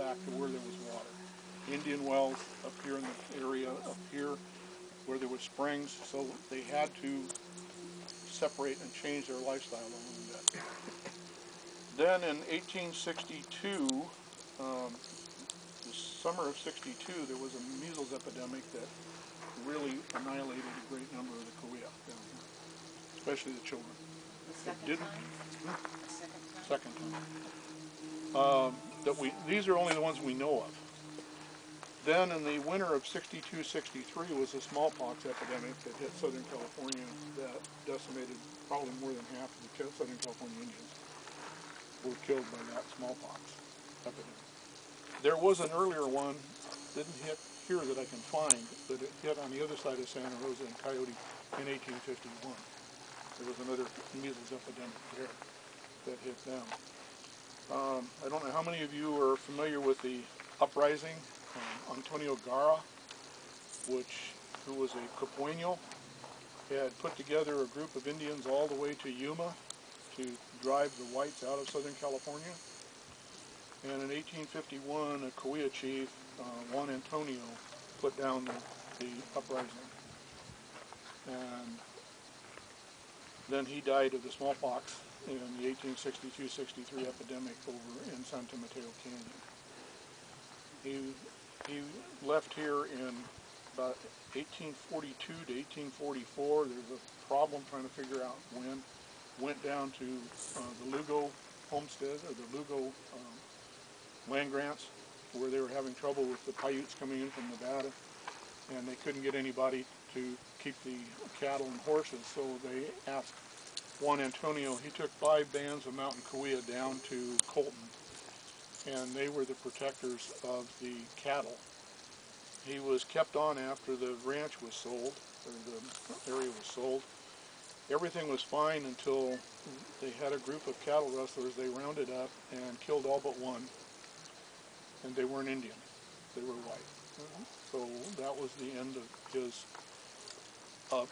back to where there was water. Indian wells up here in the area, up here where there were springs, so they had to separate and change their lifestyle a little bit. Then in 1862, the summer of 62, there was a measles epidemic that really annihilated a great number of the Cahuilla down here, especially the children. The second time? These are only the ones we know of. Then in the winter of 62-63 was a smallpox epidemic that hit Southern California that decimated probably more than half of the Southern California Indians were killed by that smallpox epidemic. There was an earlier one, didn't hit here that I can find, but it hit on the other side of Santa Rosa in Coyote in 1851. There was another measles epidemic there that hit them. I don't know how many of you are familiar with the uprising. Antonio Gara, who was a Capueño, had put together a group of Indians all the way to Yuma to drive the whites out of Southern California. And in 1851, a Cahuilla chief, Juan Antonio, put down the uprising. And then he died of the smallpox in the 1862-63 epidemic over in Santa Mateo Canyon. He left here in about 1842 to 1844. There's a problem trying to figure out when. Went down to the Lugo homestead, or the Lugo land grants, where they were having trouble with the Paiutes coming in from Nevada, and they couldn't get anybody to keep the cattle and horses, so they asked Juan Antonio. He took 5 bands of mountain Cahuilla down to Colton, and they were the protectors of the cattle. He was kept on after the ranch was sold, or the area was sold. Everything was fine until they had a group of cattle rustlers they rounded up and killed all but one. And they weren't Indian, they were white. So that was the end of his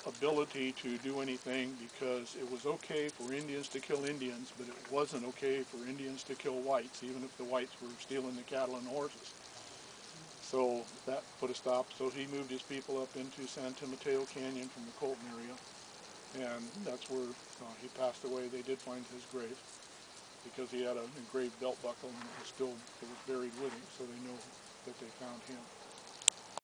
ability to do anything, because it was okay for Indians to kill Indians, but it wasn't okay for Indians to kill whites, even if the whites were stealing the cattle and the horses. So that put a stop. So he moved his people up into Santa Mateo Canyon from the Colton area, and that's where he passed away. They did find his grave, because he had an engraved belt buckle, and it was buried with him, so they know that they found him.